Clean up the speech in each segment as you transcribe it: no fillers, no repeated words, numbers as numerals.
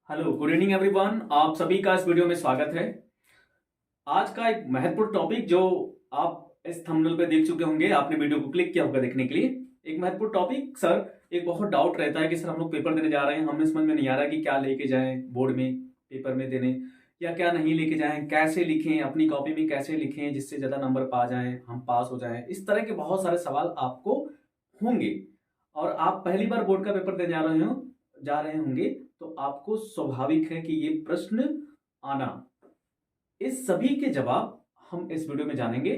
Hello, good evening everyone. आप सभी का इस वीडियो में स्वागत है। आज का एक महत्वपूर्ण टॉपिक जो आप इस थंबनेल पे देख चुके होंगे, आपने वीडियो को क्लिक किया होगा देखने के लिए। एक महत्वपूर्ण टॉपिक सर, एक बहुत डाउट रहता है कि सर हम लोग पेपर देने जा रहे हैं, हमें समझ में नहीं आ रहा कि क्या लेके जाएं बोर्ड में पेपर में देने, या क्या नहीं लेके जाएं, कैसे लिखें, अपनी कॉपी में कैसे लिखें जिससे ज्यादा नंबर पा जाएं, हम पास हो जाएं। इस तरह के बहुत सारे सवाल आपको होंगे और आप पहली बार बोर्ड का पेपर देने जा रहे होंगे, तो आपको स्वाभाविक है कि ये प्रश्न आना। इस सभी के जवाब हम इस वीडियो में जानेंगे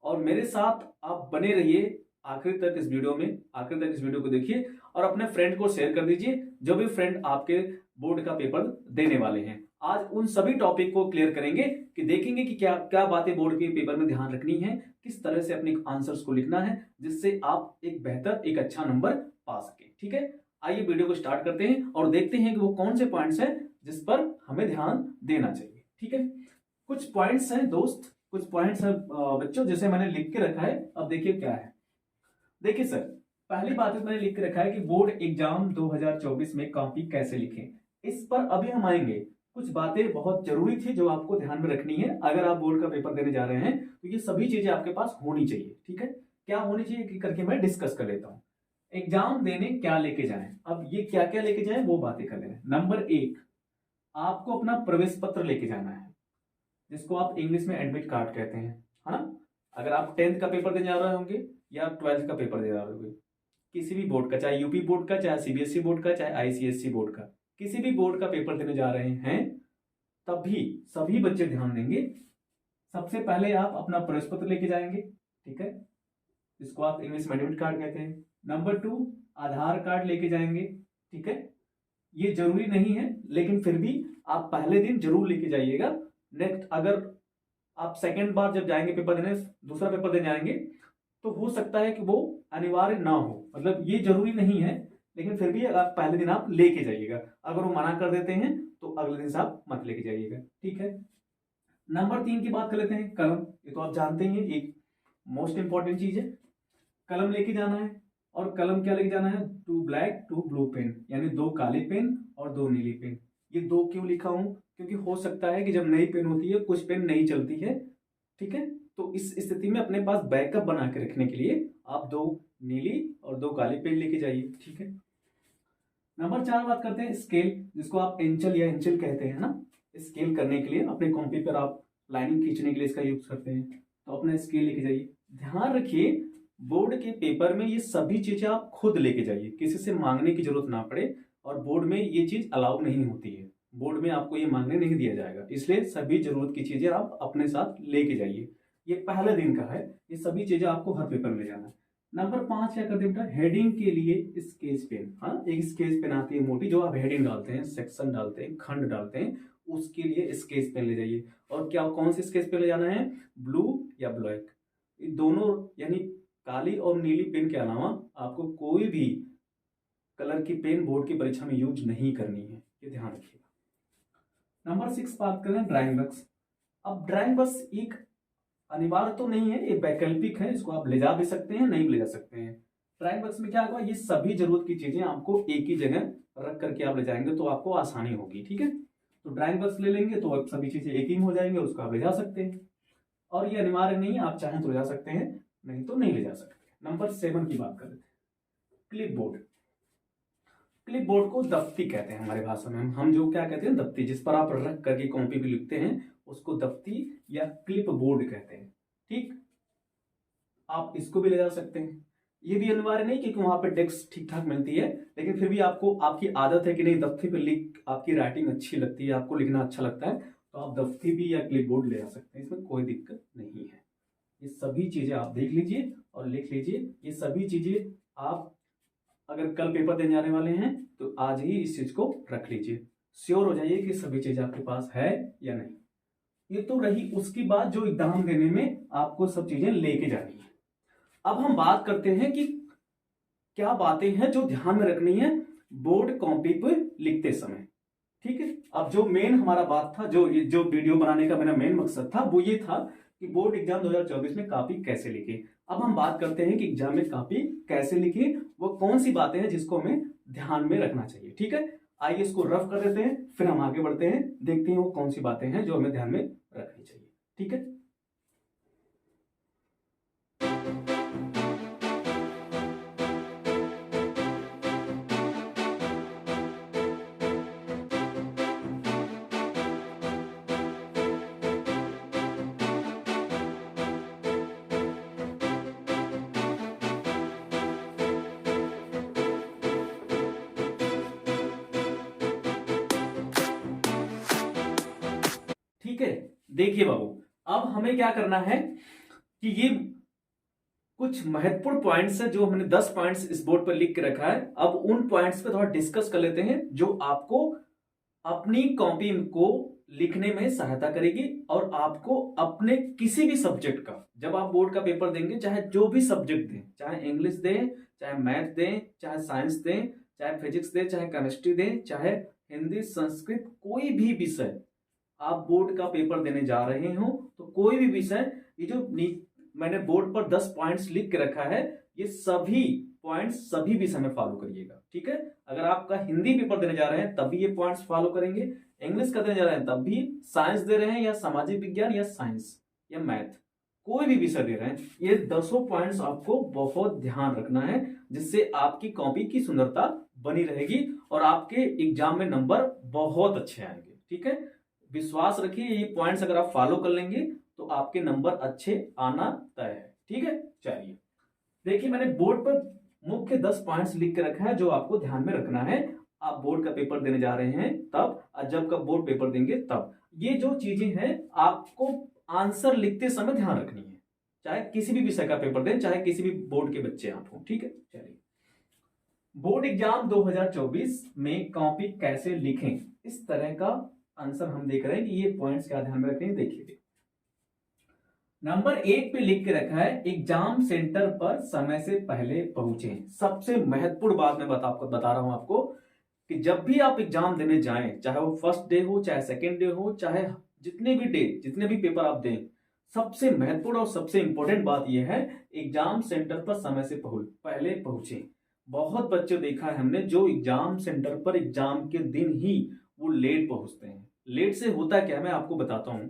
और मेरे साथ आप बने रहिए आखिर तक इस वीडियो में। आखिर तक इस वीडियो को देखिए और अपने फ्रेंड को शेयर कर दीजिए जो भी फ्रेंड आपके बोर्ड का पेपर देने वाले हैं। आज उन सभी टॉपिक को क्लियर करेंगे कि देखेंगे कि क्या क्या बातें बोर्ड के पेपर में ध्यान रखनी है, किस तरह से अपने आंसर्स को लिखना है जिससे आप एक बेहतर एक अच्छा नंबर पा सके। ठीक है, आइए वीडियो को स्टार्ट करते हैं और देखते हैं कि वो कौन से पॉइंट्स हैं जिस पर हमें ध्यान देना चाहिए। ठीक है, कुछ पॉइंट्स हैं दोस्त, कुछ पॉइंट्स हैं बच्चों, जैसे मैंने लिख के रखा है। अब देखिए क्या है। देखिए सर, पहली बात मैंने लिख के रखा है कि बोर्ड एग्जाम 2024 में कॉपी कैसे लिखें। इस पर अभी हम आएंगे। कुछ बातें बहुत जरूरी थी जो आपको ध्यान में रखनी है। अगर आप बोर्ड का पेपर देने जा रहे हैं तो ये सभी चीजें आपके पास होनी चाहिए। ठीक है, क्या होनी चाहिए करके मैं डिस्कस कर लेता हूं। एग्जाम देने क्या लेके जाएं, अब ये क्या क्या लेके जाएं वो बातें कर लें। नंबर 1, आपको अपना प्रवेश पत्र लेके जाना है, जिसको आप इंग्लिश में एडमिट कार्ड कहते हैं, है ना। अगर आप 10th का पेपर देने जा रहे होंगे या 12th का पेपर देने जा रहे होंगे, किसी भी बोर्ड का, चाहे यूपी बोर्ड का, चाहे सीबीएसई बोर्ड का, चाहे आईसीएसई बोर्ड का, किसी भी बोर्ड का पेपर देने जा रहे हैं, तभी सभी बच्चे ध्यान देंगे। सबसे पहले आप अपना प्रवेश पत्र लेके जाएंगे, ठीक है, जिसको आप इंग्लिश में एडमिट कार्ड कहते हैं। नंबर 2, आधार कार्ड लेके जाएंगे। ठीक है, ये जरूरी नहीं है लेकिन फिर भी आप पहले दिन जरूर लेके जाइएगा। नेक्स्ट अगर आप सेकेंड बार जब जाएंगे पेपर देने, दूसरा पेपर देने जाएंगे, तो हो सकता है कि वो अनिवार्य ना हो, मतलब ये जरूरी नहीं है लेकिन फिर भी आप पहले दिन आप लेके जाइएगा। अगर वो मना कर देते हैं तो अगले दिन से आप मत लेके जाइएगा। ठीक है, नंबर 3 की बात कर लेते हैं, कलम। ये तो आप जानते हैं, एक मोस्ट इंपॉर्टेंट चीज है। कलम लेके जाना है, और कलम क्या लेके जाना है, 2 ब्लैक 2 ब्लू पेन, यानी 2 काली पेन और 2 नीली पेन। ये 2 क्यों लिखा हूं, क्योंकि हो सकता है कि जब नई पेन होती है कुछ पेन नहीं चलती है। ठीक है, तो इस स्थिति में अपने पास बैकअप बना के रखने के लिए आप 2 नीली और 2 काली पेन लेके जाइए। ठीक है, नंबर 4 बात करते हैं स्केल, जिसको आप एंचल या एंचल कहते हैं ना। स्केल करने के लिए अपने कॉपी पर आप लाइनिंग खींचने के लिए इसका यूज करते हैं, तो अपना स्केल लेके जाइए। ध्यान रखिए, बोर्ड के पेपर में ये सभी चीजें आप खुद लेके जाइए, किसी से मांगने की जरूरत ना पड़े। और बोर्ड में ये चीज अलाउ नहीं होती है, बोर्ड में आपको ये मांगने नहीं दिया जाएगा, इसलिए सभी जरूरत की चीजें आप अपने साथ लेके जाइए। ये पहले दिन का है, ये सभी चीजें आपको हर पेपर में ले जाना है। नंबर 5 क्या करते हैं बेटा, हेडिंग के लिए स्केच पेन। हाँ, एक स्केच पेन आती है मोटी, जो आप हेडिंग डालते हैं, सेक्शन डालते हैं, खंड डालते हैं, उसके लिए स्केच पेन ले जाइए। और क्या, कौन सी स्केच पेन ले जाना है, ब्लू या ब्लैक, दोनों, यानी काली और नीली पेन के अलावा आपको कोई भी कलर की पेन बोर्ड की परीक्षा में यूज नहीं करनी है, ये ध्यान रखिएगा। नंबर 6 बात करें ड्राइंग बक्स। अब ड्राइंग बक्स एक अनिवार्य तो नहीं है, ये वैकल्पिक है, इसको आप ले जा भी सकते हैं, नहीं भी ले जा सकते हैं। ड्राइंग बक्स में क्या होगा, ये सभी जरूरत की चीजें आपको एक ही जगह रख करके आप ले जाएंगे तो आपको आसानी होगी। ठीक है, तो ड्राइंग बक्स ले लेंगे तो अब सभी चीजें एक ही में हो जाएंगे, उसको आप ले जा सकते हैं। और ये अनिवार्य नहीं है, आप चाहें तो ले जा सकते हैं, नहीं तो नहीं ले जा सकते। नंबर 7 की बात कर लेते हैं, क्लिप बोर्ड। क्लिप बोर्ड को दफ्ती कहते हैं हमारी भाषा में, हम जो क्या कहते हैं, दफ्ती, जिस पर आप रख करके कॉपी भी लिखते हैं उसको दफ्ती या क्लिप बोर्ड कहते हैं। ठीक, आप इसको भी ले जा सकते हैं। ये भी अनिवार्य नहीं क्योंकि वहां पे डेस्क ठीक ठाक मिलती है, लेकिन फिर भी आपको, आपकी आदत है कि नहीं दफ्ती पे लिख, आपकी राइटिंग अच्छी लगती है, आपको लिखना अच्छा लगता है, तो आप दफ्ती भी या क्लिप बोर्ड ले जा सकते हैं, इसमें कोई दिक्कत नहीं है। ये सभी चीजें आप देख लीजिए और लिख लीजिए। ये सभी चीजें आप अगर कल पेपर देने आने वाले हैं तो आज ही इस चीज को रख लीजिए, श्योर हो जाइए कि सभी चीजें आपके पास है या नहीं। ये तो रही उसकी बात जो एग्जाम देने में आपको सब चीजें लेके जानी है। अब हम बात करते हैं कि क्या बातें हैं जो ध्यान में रखनी है बोर्ड कॉपी पर लिखते समय। ठीक है, अब जो मेन हमारा बात था, जो वीडियो बनाने का मेरा मेन मकसद था वो ये था कि बोर्ड एग्जाम 2024 में कॉपी कैसे लिखे। अब हम बात करते हैं कि एग्जाम में कॉपी कैसे लिखे, वो कौन सी बातें हैं जिसको हमें ध्यान में रखना चाहिए। ठीक है, आइए इसको रफ कर देते हैं, फिर हम आगे बढ़ते हैं, देखते हैं वो कौन सी बातें हैं जो हमें ध्यान में रखनी चाहिए। ठीक है, ठीक है। देखिए बाबू, अब हमें क्या करना है कि ये कुछ महत्वपूर्ण पॉइंट्स हैं जो हमने 10 पॉइंट्स इस बोर्ड पर लिख के रखा है। अब उन पॉइंट्स पे थोड़ा डिस्कस कर लेते हैं जो आपको अपनी कॉपी को लिखने में सहायता करेगी और आपको अपने किसी भी सब्जेक्ट का, जब आप बोर्ड का पेपर देंगे, चाहे जो भी सब्जेक्ट दें, चाहे इंग्लिश दें, चाहे मैथ दें, चाहे साइंस दें, चाहे फिजिक्स दें, चाहे केमिस्ट्री दें, चाहे हिंदी, संस्कृत, कोई भी विषय आप बोर्ड का पेपर देने जा रहे हो, तो कोई भी विषय, ये जो मैंने बोर्ड पर 10 पॉइंट्स लिख के रखा है, ये सभी पॉइंट्स सभी विषय में फॉलो करिएगा। ठीक है, अगर आपका हिंदी पेपर देने जा रहे हैं तब भी ये पॉइंट्स फॉलो करेंगे, इंग्लिश का देने जा रहे हैं तब भी, साइंस दे रहे हैं या सामाजिक विज्ञान या साइंस या मैथ, कोई भी विषय दे रहे हैं, ये 10 पॉइंट्स आपको बहुत ध्यान रखना है, जिससे आपकी कॉपी की सुंदरता बनी रहेगी और आपके एग्जाम में नंबर बहुत अच्छे आएंगे। ठीक है, विश्वास रखिए, ये पॉइंट्स अगर आप फॉलो कर लेंगे तो आपके नंबर अच्छे आना तय है। ठीक है, चलिए देखिए, मैंने बोर्ड पर मुख्य 10 पॉइंट्स लिख के रखा है जो आपको ध्यान में रखना है। आप बोर्ड का पेपर देने जा रहे हैं तब, जब का बोर्ड पेपर देंगे तब, ये जो चीजें हैं आपको आंसर लिखते समय ध्यान रखनी है, चाहे किसी भी विषय का पेपर दें, चाहे किसी भी बोर्ड के बच्चे आप हो। ठीक है, चलिए, बोर्ड एग्जाम 2024 में कॉपी कैसे लिखें, इस तरह का आंसर हम देख रहे हैं कि ये पॉइंट्स क्या ध्यान में रखें। देखिए, नंबर 1 पे लिख के रखा है, एग्जाम सेंटर पर समय से पहले पहुंचे। सबसे महत्वपूर्ण बात मैं आपको बता रहा हूं आपको कि जब भी आप एग्जाम देने जाएं, चाहे वो फर्स्ट डे हो, चाहे सेकेंड डे हो, चाहे जितने भी डे, जितने भी पेपर आप दें, सबसे महत्वपूर्ण और सबसे इंपॉर्टेंट बात यह है, एग्जाम सेंटर पर समय से पहले पहुंचे। बहुत बच्चे देखा है हमने जो एग्जाम सेंटर पर एग्जाम के दिन ही वो लेट पहुंचते हैं। लेट से होता क्या है मैं आपको बताता हूं।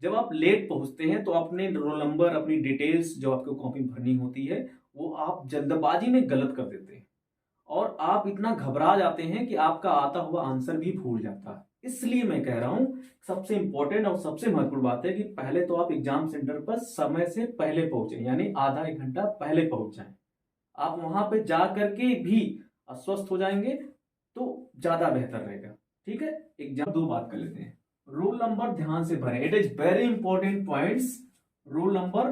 जब आप लेट पहुंचते हैं तो अपने रोल नंबर, अपनी डिटेल्स जो आपको कॉपी भरनी होती है, वो आप जल्दबाजी में गलत कर देते हैं और आप इतना घबरा जाते हैं कि आपका आता हुआ आंसर भी भूल जाता है। इसलिए मैं कह रहा हूं, सबसे इंपॉर्टेंट और सबसे महत्वपूर्ण बात है कि पहले तो आप एग्जाम सेंटर पर समय से पहले पहुंचे, यानी आधा एक घंटा पहले पहुंच जाएं। आप वहां पे जा करके भी अस्वस्थ हो जाएंगे तो ज्यादा बेहतर रहेगा। ठीक है, एग्जाम 2 बात कर लेते हैं, रोल नंबर ध्यान से भरें। It is very important points, roll number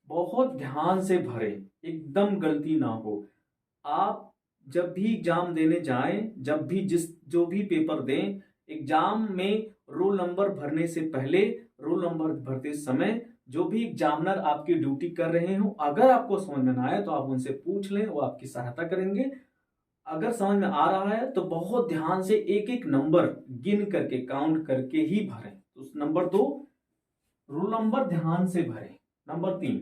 बहुत ध्यान से भरें, एकदम गलती ना हो। आप जब भी एग्जाम देने जाएं, जब भी जो भी पेपर दें, एग्जाम में रोल नंबर भरने से पहले, रोल नंबर भरते समय जो भी एग्जामिनर आपकी ड्यूटी कर रहे हो, अगर आपको समझ में ना आए तो आप उनसे पूछ लें, वो आपकी सहायता करेंगे। अगर समझ में आ रहा है तो बहुत ध्यान से एक एक नंबर गिन करके, काउंट करके ही भरें। तो नंबर 2, रोल नंबर ध्यान से भरें। नंबर 3,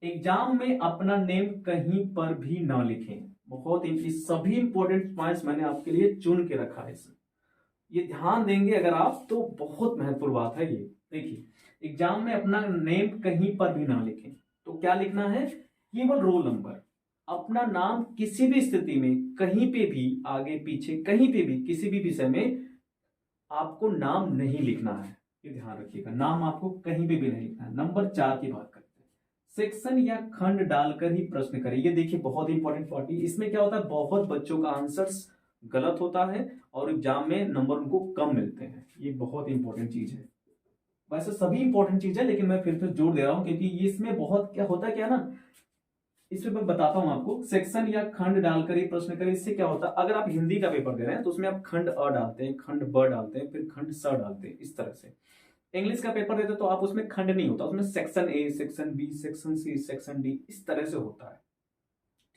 एग्जाम में अपना नेम कहीं पर भी ना लिखें। बहुत सभी इंपॉर्टेंट पॉइंट्स मैंने आपके लिए चुन के रखा है इसमें, ये ध्यान देंगे अगर आप तो बहुत महत्वपूर्ण बात है ये। देखिए, एग्जाम में अपना नेम कहीं पर भी ना लिखें, तो क्या लिखना है, केवल रोल नंबर। अपना नाम किसी भी स्थिति में, कहीं पे भी, आगे पीछे, कहीं पे भी, किसी भी विषय में आपको नाम नहीं लिखना है, ये ध्यान रखिएगा, नाम आपको कहीं पे भी नहीं लिखना है। नंबर 4 की बात करते हैं, सेक्शन या खंड डालकर ही प्रश्न करें। ये देखिए बहुत इंपॉर्टेंट पॉइंट, इसमें क्या होता है, बहुत बच्चों का आंसर्स गलत होता है और एग्जाम में नंबर उनको कम मिलते हैं। ये बहुत इंपॉर्टेंट चीज है, वैसे सभी इंपॉर्टेंट चीज है लेकिन मैं फिर जोड़ दे रहा हूं क्योंकि इसमें बहुत क्या होता है, क्या ना, इसमें मैं बताता हूं आपको। सेक्शन या खंड डालकर ही प्रश्न करें, इससे क्या होता है, अगर आप हिंदी का पेपर दे रहे हैं तो उसमें आप खंड अ डालते हैं, खंड ब डालते हैं, फिर खंड स डालते हैं, इस तरह से। इंग्लिश का पेपर देते तो आप उसमें खंड नहीं होता, उसमें section A, section B, section C, section D, इस तरह से होता है।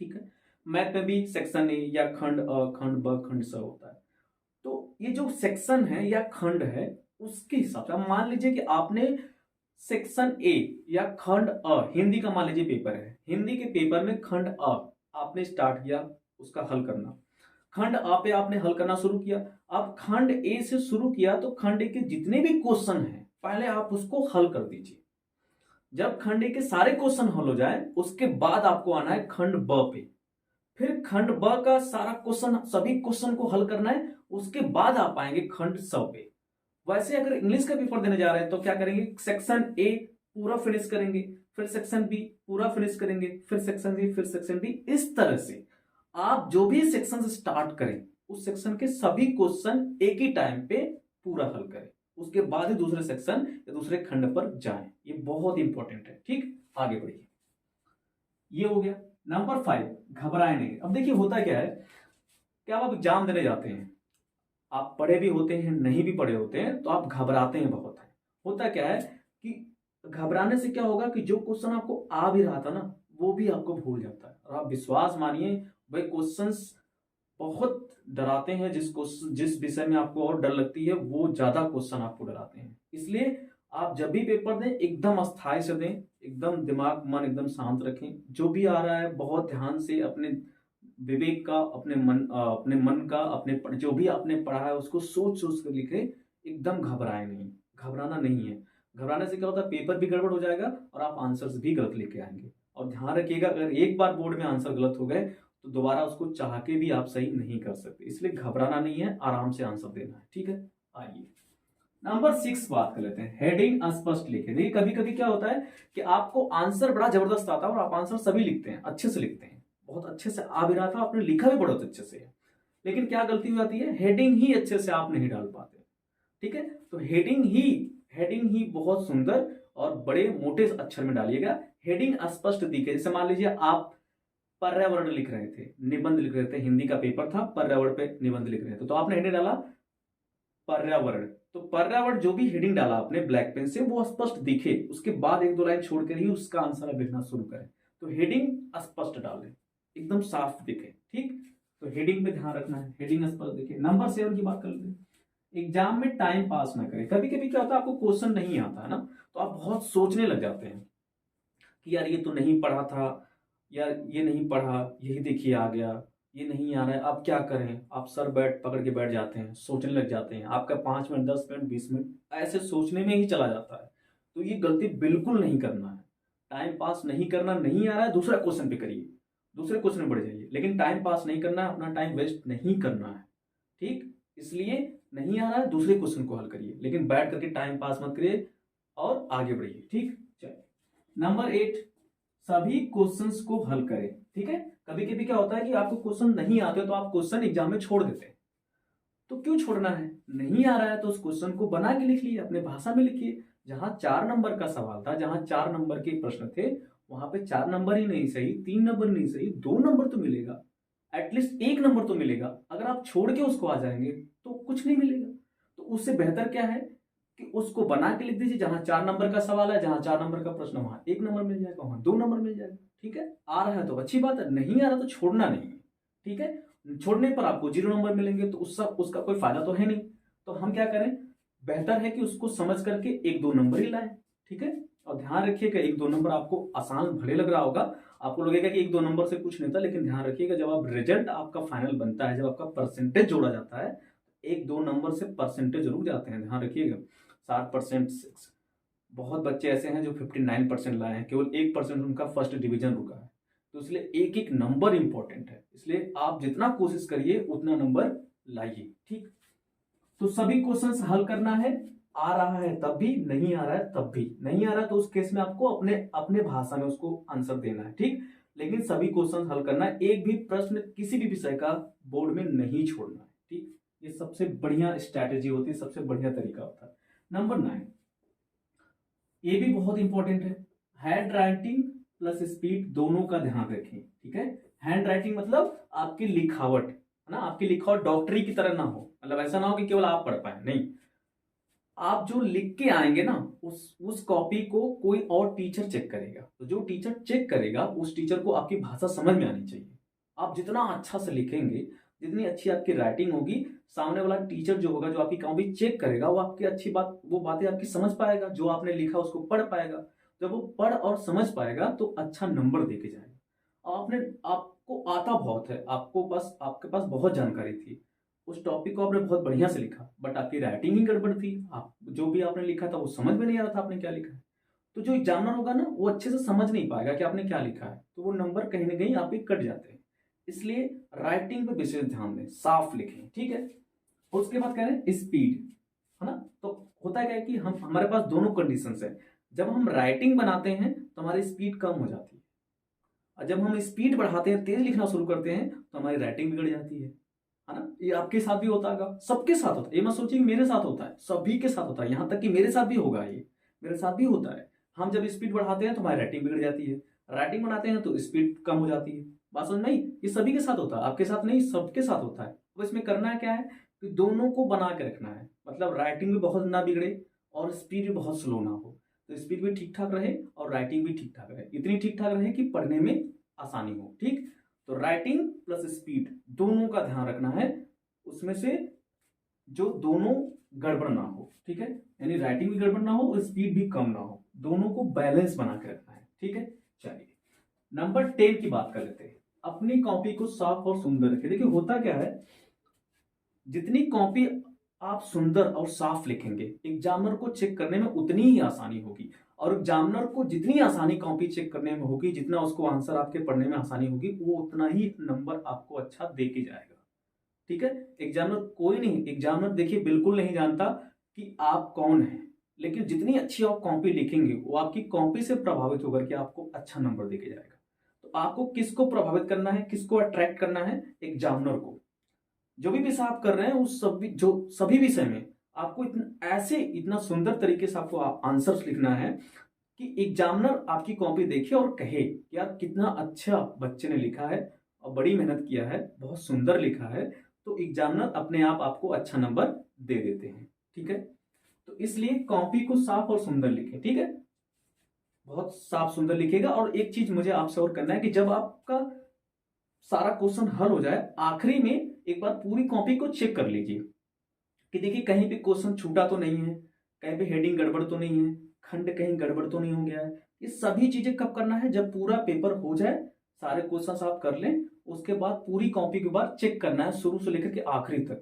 ठीक है, मैथ में भी सेक्शन ए या खंड अ, खंड ब, खंड स होता है। तो ये जो सेक्शन है या खंड है, उसके हिसाब से आप मान लीजिए कि आपने सेक्शन ए या खंड अ, हिंदी का मान लीजिए पेपर है, हिंदी के पेपर में खंड अ आपने स्टार्ट किया उसका हल करना। खंड आ पे आपने हल करना शुरू किया। अब खंड ए से शुरू किया तो खंड ए के जितने भी क्वेश्चन हैं पहले आप उसको हल कर दीजिए। जब खंड ए के सारे क्वेश्चन हल हो जाए उसके बाद आपको आना है खंड ब पे। फिर खंड ब का सारा क्वेश्चन, सभी क्वेश्चन को हल करना है, उसके बाद आप आएंगे खंड स पे। वैसे अगर इंग्लिश का पेपर देने जा रहे हैं तो क्या करेंगे, सेक्शन ए पूरा फिनिश करेंगे, फिर सेक्शन बी पूरा फिनिश करेंगे, फिर सेक्शन सी, फिर सेक्शन डी। इस तरह से आप जो भी सेक्शन से स्टार्ट करें उस सेक्शन के सभी क्वेश्चन एक ही टाइम पे पूरा हल करें, उसके बाद ही दूसरे सेक्शन या दूसरे खंड पर जाएं। ये बहुत इंपॉर्टेंट है। ठीक, आगे बढ़िए। ये हो गया। नंबर 5, घबराए नहीं। अब देखिए होता क्या है कि आप एग्जाम देने जाते हैं, आप पढ़े भी होते हैं नहीं भी पढ़े होते हैं तो आप घबराते हैं बहुत है। होता क्या है कि घबराने से क्या होगा कि जो क्वेश्चन आपको आ भी रहा था ना वो भी आपको भूल जाता है। और आप विश्वास मानिए भाई क्वेश्चंस बहुत डराते हैं, जिस विषय में आपको और डर लगती है वो ज्यादा क्वेश्चन आपको डराते हैं। इसलिए आप जब भी पेपर दें एकदम अस्थाई से दें, एकदम दिमाग मन एकदम शांत रखें। जो भी आ रहा है बहुत ध्यान से अपने विवेक का, अपने मन का, अपने जो भी आपने पढ़ा है उसको सोच सोच कर लिखे। एकदम घबराए नहीं, घबराना नहीं है। घबराने से क्या होता है पेपर भी गड़बड़ हो जाएगा और आप आंसर्स भी गलत लेके आएंगे। और ध्यान रखिएगा अगर एक बार बोर्ड में आंसर गलत हो गए तो दोबारा उसको चाह के भी आप सही नहीं कर सकते। इसलिए घबराना नहीं है, आराम से आंसर देना है। ठीक है, आइए नंबर 6 बात कर लेते हैं। हेडिंग अस्पष्ट लिखे। देखिए कभी कभी क्या होता है कि आपको आंसर बड़ा जबरदस्त आता है और आप आंसर सभी लिखते हैं, अच्छे से लिखते हैं, बहुत अच्छे से आ भी रहा था, आपने लिखा भी बहुत अच्छे से है, लेकिन क्या गलती हो जाती है, हेडिंग ही अच्छे से आप नहीं डाल पाते। ठीक है, तो हेडिंग ही बहुत सुंदर और बड़े मोटे अक्षर में डालिएगा। हेडिंग अस्पष्ट दिखे। जैसे मान लीजिए आप पर्यावरण लिख रहे थे, निबंध लिख रहे थे, हिंदी का पेपर था, पर्यावरण पे निबंध लिख रहे थे, तो आपने हेडिंग डाला पर्यावरण। तो पर्यावरण जो भी हेडिंग डाला आपने ब्लैक पेन से वो स्पष्ट दिखे, उसके बाद एक दो लाइन छोड़कर ही उसका आंसर आप लिखना शुरू करें। तो हेडिंग स्पष्ट डालें, एकदम साफ दिखे। ठीक, तो हेडिंग पे ध्यान रखना है, हेडिंग स्पष्ट दिखे। नंबर 7 की बात कर लेते हैं। एग्जाम में टाइम पास ना करें। कभी कभी क्या होता है आपको क्वेश्चन नहीं आता है ना तो आप बहुत सोचने लग जाते हैं कि यार ये तो नहीं पढ़ा था, यार ये नहीं पढ़ा, यही देखिए आ गया, ये नहीं आ रहा है, अब क्या करें। आप सर बैठ पकड़ के बैठ जाते हैं, सोचने लग जाते हैं, आपका 5 मिनट 10 मिनट 20 मिनट ऐसे सोचने में ही चला जाता है। तो ये गलती बिल्कुल नहीं करना है। टाइम पास नहीं करना, नहीं आ रहा है दूसरा क्वेश्चन पे करिए, दूसरे क्वेश्चन में बढ़ जाइए, लेकिन टाइम पास नहीं करना है, अपना टाइम वेस्ट नहीं करना है। ठीक, इसलिए नहीं आ रहा है दूसरे क्वेश्चन को हल करिए, लेकिन बैठ करके टाइम पास मत करिए और आगे बढ़िए। ठीक, चलिए नंबर 8, सभी क्वेश्चंस को हल करें। ठीक है, कभी कभी क्या होता है कि आपको क्वेश्चन नहीं आते तो आप क्वेश्चन एग्जाम में छोड़ देते हैं। तो क्यों छोड़ना है, नहीं आ रहा है तो उस क्वेश्चन को बना के लिख लिए, अपने भाषा में लिखिए। जहां 4 नंबर का सवाल था, जहां 4 नंबर के प्रश्न थे, वहां पे 4 नंबर ही नहीं सही, 3 नंबर नहीं सही, 2 नंबर तो मिलेगा, एटलीस्ट 1 नंबर तो मिलेगा। अगर आप छोड़ के उसको आ जाएंगे तो कुछ नहीं मिलेगा। तो उससे बेहतर क्या है कि उसको बना के लिख दीजिए। जहां 4 नंबर का सवाल है, जहां 4 नंबर का प्रश्न, वहां 1 नंबर मिल जाएगा, वहां 2 नंबर मिल जाएगा। ठीक है, आ रहा है तो अच्छी बात है, नहीं आ रहा तो छोड़ना नहीं है। ठीक है, छोड़ने पर आपको 0 नंबर मिलेंगे तो उसका कोई फायदा तो है नहीं। तो हम क्या करें, बेहतर है कि उसको समझ करके 1-2 नंबर ही लाएं। ठीक है, और ध्यान रखिएगा 1-2 नंबर आपको आसान भले लग रहा होगा, आपको लगेगा कि 1-2 नंबर से कुछ नहीं था, लेकिन ध्यान रखिएगा जब आप रिजल्ट आपका फाइनल बनता है, जब आपका परसेंटेज जोड़ा जाता है, 1-2 नंबर से परसेंटेज रुक जाते हैं। ध्यान रखिएगा 60%, बहुत बच्चे ऐसे हैं जो 59% लाए हैं, केवल 1% उनका फर्स्ट डिवीजन रुका है। तो इसलिए एक एक नंबर इंपॉर्टेंट है, इसलिए आप जितना कोशिश करिए उतना नंबर लाइए। ठीक, तो सभी क्वेश्चंस हल करना है, आ रहा है तब भी, नहीं आ रहा है तब भी। नहीं आ रहा है तो उस केस में आपको अपने अपने भाषा में उसको आंसर देना है। ठीक, लेकिन सभी क्वेश्चन हल करना है, एक भी प्रश्न किसी भी विषय का बोर्ड में नहीं छोड़ना है। ठीक, ये सबसे बढ़िया स्ट्रैटेजी होती है, सबसे बढ़िया तरीका होता है। नंबर 9, ये भी बहुत इंपॉर्टेंट है। हैंड राइटिंग प्लस स्पीड दोनों का ध्यान रखें। ठीक है, हैंड राइटिंग मतलब आपकी लिखावट है ना, आपकी लिखावट डॉक्टरी की तरह ना हो, मतलब ऐसा ना हो कि केवल आप पढ़ पाए, नहीं, आप जो लिख के आएंगे ना उस कॉपी को कोई और टीचर चेक करेगा। तो जो टीचर चेक करेगा उस टीचर को आपकी भाषा समझ में आनी चाहिए। आप जितना अच्छा से लिखेंगे, जितनी अच्छी आपकी राइटिंग होगी, सामने वाला टीचर जो होगा, जो आपकी कॉपी चेक करेगा, वो आपकी अच्छी बात, वो बातें आपकी समझ पाएगा, जो आपने लिखा उसको पढ़ पाएगा। जब वो पढ़ और समझ पाएगा तो अच्छा नंबर देके जाएगा। आपको आता बहुत है, आपके पास बहुत जानकारी थी, उस टॉपिक को आपने बहुत बढ़िया से लिखा, बट आपकी राइटिंग ही गड़बड़ थी। आप जो भी आपने लिखा था वो समझ में नहीं आ रहा था आपने क्या लिखा है। तो जो एग्जामिनर होगा ना वो अच्छे से समझ नहीं पाएगा कि आपने क्या लिखा है, तो वो नंबर कहीं ना कहीं आपके कट जाते हैं। इसलिए राइटिंग पे विशेष ध्यान दें, साफ लिखें, ठीक है। और उसके बाद कह रहे हैं स्पीड, है ना। तो होता है क्या है कि हम हमारे पास दोनों कंडीशंस है। जब हम राइटिंग बनाते हैं तो हमारी स्पीड कम हो जाती है, और जब हम स्पीड बढ़ाते हैं, तेज लिखना शुरू करते हैं, तो हमारी राइटिंग बिगड़ जाती है ना। ये आपके साथ भी होता होगा, सबके साथ होता है, ये मत सोचिए कि मेरे साथ होता है, सभी के साथ होता है, यहां तक कि मेरे साथ भी होगा, ये मेरे साथ भी होता है। हम जब स्पीड बढ़ाते हैं तो हमारी राइटिंग बिगड़ जाती है, राइटिंग बनाते हैं तो स्पीड कम हो जाती है। बात समझ में आई? ये सभी के साथ होता है, आपके साथ नहीं, सबके साथ होता है। तो इसमें करना क्या है कि दोनों को बना के रखना है, मतलब राइटिंग भी बहुत ना बिगड़े और स्पीड भी बहुत स्लो ना हो। तो स्पीड भी ठीक ठाक रहे और राइटिंग भी ठीक ठाक रहे, इतनी ठीक ठाक रहे कि पढ़ने में आसानी हो, ठीक। तो राइटिंग प्लस स्पीड दोनों का ध्यान रखना है, उसमें से जो दोनों गड़बड़ ना हो, ठीक है। यानी राइटिंग भी गड़बड़ ना हो और स्पीड भी कम ना हो, दोनों को बैलेंस बना के रखना है, ठीक है। चलिए नंबर 10 की बात कर लेते हैं। अपनी कॉपी को साफ और सुंदर रखें। देखिए होता क्या है, जितनी कॉपी आप सुंदर और साफ लिखेंगे, एग्जामिनर को चेक करने में उतनी ही आसानी होगी, और एग्जामिनर को जितनी आसानी कॉपी चेक करने में होगी, जितना उसको आंसर आपके पढ़ने में आसानी होगी, वो उतना ही नंबर आपको अच्छा दे के जाएगा, ठीक है। एग्जामिनर कोई नहीं, एग्जामिनर देखिए बिल्कुल नहीं जानता कि आप कौन हैं, लेकिन जितनी अच्छी आप कॉपी लिखेंगे वो आपकी कॉपी से प्रभावित होकर के आपको अच्छा नंबर देके जाएगा। तो आपको किसको प्रभावित करना है, किसको अट्रैक्ट करना है? एग्जामिनर को। जो भी विषय आप कर रहे हैं उस सभी विषय में आपको इतना सुंदर तरीके से आपको आंसर्स लिखना है कि एग्जामिनर आपकी कॉपी देखे और कहे कि यार कितना अच्छा बच्चे ने लिखा है और बड़ी मेहनत किया है, बहुत सुंदर लिखा है। तो एग्जामिनर अपने आप आपको अच्छा नंबर दे देते हैं, ठीक है। तो इसलिए कॉपी को साफ और सुंदर लिखें, ठीक है, बहुत साफ सुंदर लिखेगा। और एक चीज मुझे आपसे और करना है कि जब आपका सारा क्वेश्चन हल हो जाए, आखिरी में एक बार पूरी कॉपी को चेक कर लीजिए कि देखिए कहीं पे क्वेश्चन छूटा तो नहीं है, कहीं पे हेडिंग गड़बड़ तो नहीं है, खंड कहीं गड़बड़ तो नहीं हो गया है। ये सभी चीजें कब करना है? जब पूरा पेपर हो जाए, सारे क्वेश्चंस आप कर लें, उसके बाद पूरी कॉपी के बाद चेक करना है शुरू से लेकर के आखिरी तक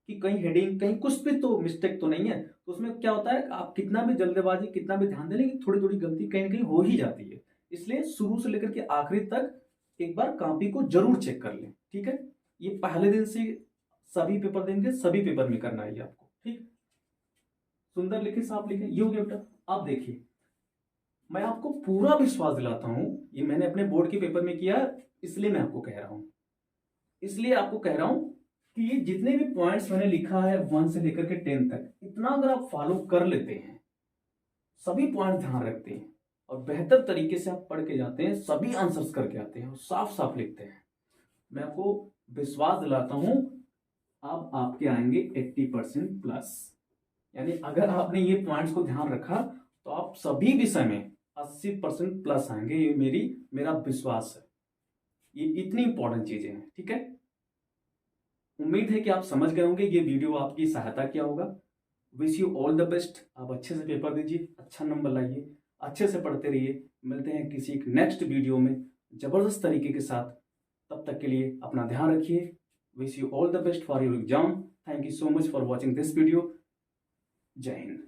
कि कहीं हेडिंग, कहीं कुछ भी तो मिस्टेक तो नहीं है। तो उसमें क्या होता है, आप कितना भी जल्दबाजी, कितना भी ध्यान दे लेंगे, थोड़ी थोड़ी गलती कहीं ना कहीं हो ही जाती है। इसलिए शुरू से लेकर के आखिरी तक एक बार कॉपी को जरूर चेक कर लें, ठीक है। ये पहले दिन से सभी पेपर देंगे, सभी पेपर में करना है ये आपको, ठीक। सुंदर लिखे, साफ लिखे, ये हो गया बेटा। आप देखिए मैं आपको पूरा विश्वास दिलाता हूं, ये मैंने अपने बोर्ड के पेपर में किया, इसलिए मैं आपको कह रहा हूं, इसलिए आपको कह रहा हूं कि ये जितने भी पॉइंट्स मैंने लिखा है 1 से लेकर के 10 तक, इतना अगर आप फॉलो कर लेते हैं, सभी पॉइंट ध्यान रखते हैं और बेहतर तरीके से आप पढ़ के जाते हैं, सभी आंसर्स करके आते हैं और साफ साफ लिखते हैं, मैं आपको विश्वास दिलाता हूं अब आपके आएंगे 80% प्लस। यानी अगर आपने ये पॉइंट्स को ध्यान रखा तो आप सभी विषय में 80% प्लस आएंगे, ये मेरा विश्वास है। ये इतनी इंपॉर्टेंट चीजें हैं, ठीक है। उम्मीद है कि आप समझ गए होंगे, ये वीडियो आपकी सहायता किया होगा। Wish you all the best. आप अच्छे से पेपर दीजिए, अच्छा नंबर लाइए, अच्छे से पढ़ते रहिए। मिलते हैं किसी एक नेक्स्ट वीडियो में जबरदस्त तरीके के साथ। तब तक के लिए अपना ध्यान रखिए। Wish you all the best for your exam. Thank you so much for watching this video. जय हिंद।